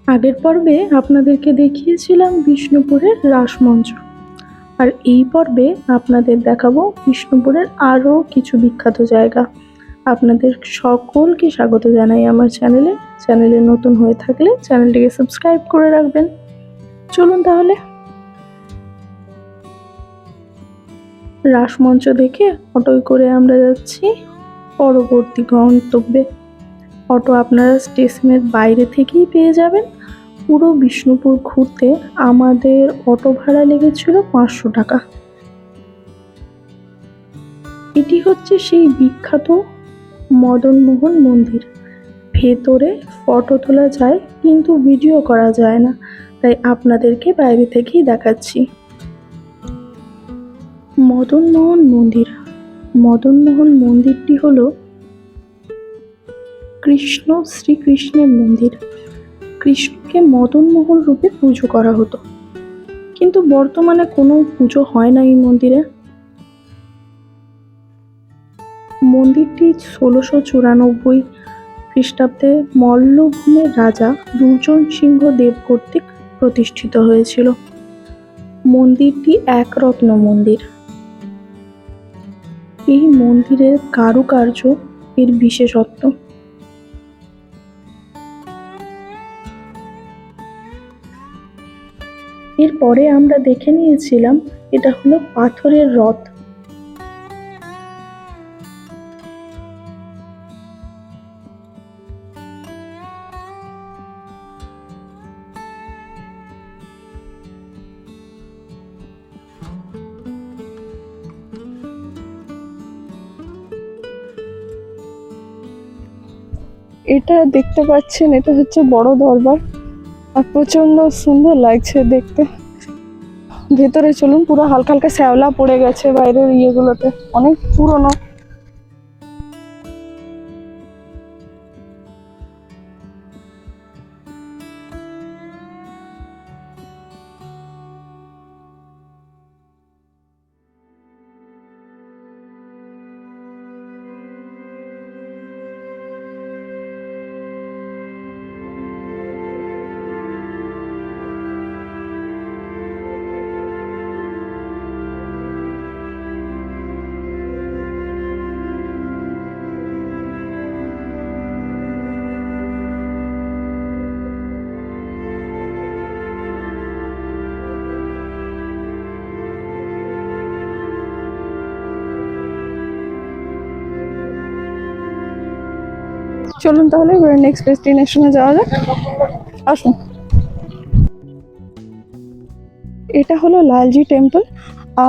আগের পর্বে আপনাদেরকে দেখিয়েছিলাম বিষ্ণুপুরের রাসমঞ্চ, আর এই পর্বে আপনাদের দেখাবো বিষ্ণুপুরের আরও কিছু বিখ্যাত জায়গা। আপনাদের সকলকে স্বাগত জানাই আমার চ্যানেলে নতুন হয়ে থাকলে চ্যানেলটিকে সাবস্ক্রাইব করে রাখবেন। চলুন তাহলে। রাসমঞ্চ দেখে অটোয় করে আমরা যাচ্ছি পরবর্তী গন্তব্যে। অটো আপনারা স্টেশনের বাইরে থেকেই পেয়ে যাবেন। পুরো বিষ্ণুপুর ঘুরতে আমাদের অটো ভাড়া লেগেছিল 500 টাকা। এটি হচ্ছে সেই বিখ্যাত মদনমোহন মন্দির। ভেতরে ফটো তোলা যায় কিন্তু ভিডিও করা যায় না, তাই আপনাদেরকে বাইরে থেকেই দেখাচ্ছি। মদনমোহন মন্দিরটি হলো শ্রীকৃষ্ণের মন্দির। কৃষ্ণকে মদনমোহন রূপে পুজো করা হতো, কিন্তু বর্তমানে কোনো পুজো হয় না এই মন্দিরে। মন্দিরটি 1694 খ্রিস্টাব্দে মল্লভূমের রাজা দুর্জন সিংহ দেব কর্তৃক প্রতিষ্ঠিত হয়েছিল। মন্দিরটি এক রত্ন মন্দির। এই মন্দিরের কারুকার্য এর বিশেষত্ব। এরপরে আমরা দেখে নিয়েছিলাম এটা হলো পাথরের রথ। এটা দেখতে পাচ্ছেন, এটা হচ্ছে বড় দরবার, আর প্রচন্ড সুন্দর লাগছে দেখতে। ভেতরে চলুন। পুরো হালকা হালকা শ্যাওলা পড়ে গেছে বাইরের ইয়েগুলোতে, অনেক পুরনো। চলুন তাহলে নেক্সট ডেস্টিনেশনে যাওয়া যাক। আসুন। এটা হলো লালজি টেম্পল,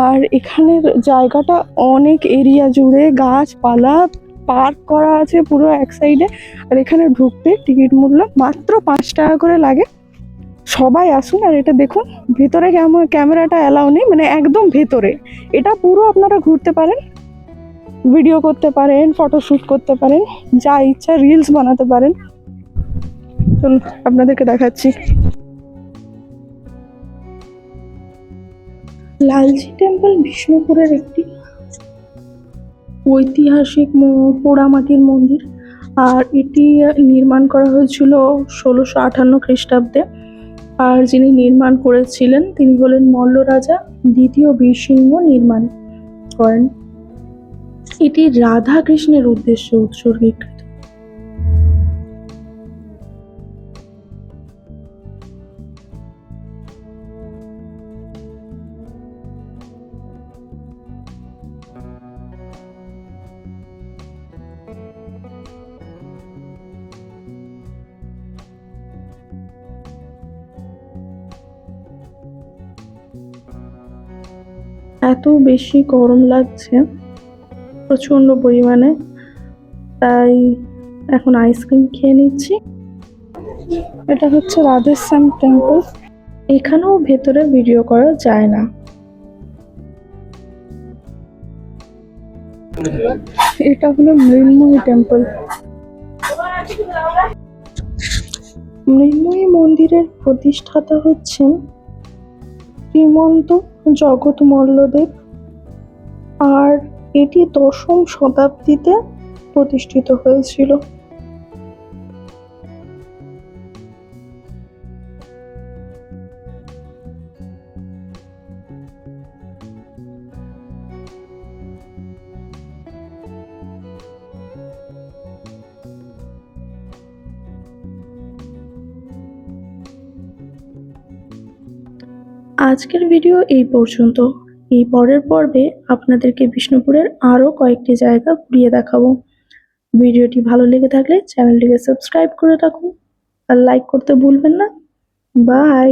আর এখানের জায়গাটা অনেক এরিয়া জুড়ে গাছপালা পার্ক করা আছে পুরো এক সাইডে। আর এখানে ঢুকতে টিকিট মূল্য মাত্র 5 টাকা করে লাগে। সবাই আসুন আর এটা দেখুন। ভেতরে ক্যামেরাটা অ্যালাউ নেই, মানে একদম ভেতরে। এটা পুরো আপনারা ঘুরতে পারেন, ভিডিও করতে পারেন, ফটোশুট করতে পারেন, যা ইচ্ছা রিলস বানাতে পারেন। চলুন আপনাদেরকে দেখাচ্ছি। লালজি টেম্পল বিষ্ণুপুরের একটি ঐতিহাসিক পোড়ামাটির মন্দির, আর এটি নির্মাণ করা হয়েছিল 1658 খ্রিস্টাব্দে। আর যিনি নির্মাণ করেছিলেন তিনি হলেন মল্ল রাজা দ্বিতীয় বীরসিংহ নির্মাণ করেন। এটি রাধা কৃষ্ণের উদ্দেশ্যে উৎসর্গীকৃত। এত বেশি গরম লাগছে প্রচন্ড পরিমাণে, তাই এখন আইসক্রিম খেয়ে নিচ্ছি। এটা হচ্ছে রাধেশ্যাম টেম্পল। এখানেও ভেতরে ভিডিও করা যায় না। এটা হলো মৃন্ময়ী টেম্পল। মৃন্ময়ী মন্দিরের প্রতিষ্ঠাতা হচ্ছেন শ্রীমন্ত জগৎ মল্লদেব, আর এটি 10ম শতাব্দীতে প্রতিষ্ঠিত হয়েছিল। আজকের ভিডিও এই পর্যন্ত। এই পরের পর্বে আপনাদেরকে বিষ্ণুপুরের আরও কয়েকটি জায়গা ঘুরিয়ে দেখাবো। ভিডিওটি ভালো লেগে থাকলে চ্যানেলটিকে সাবস্ক্রাইব করে রাখুন আর লাইক করতে ভুলবেন না। বাই।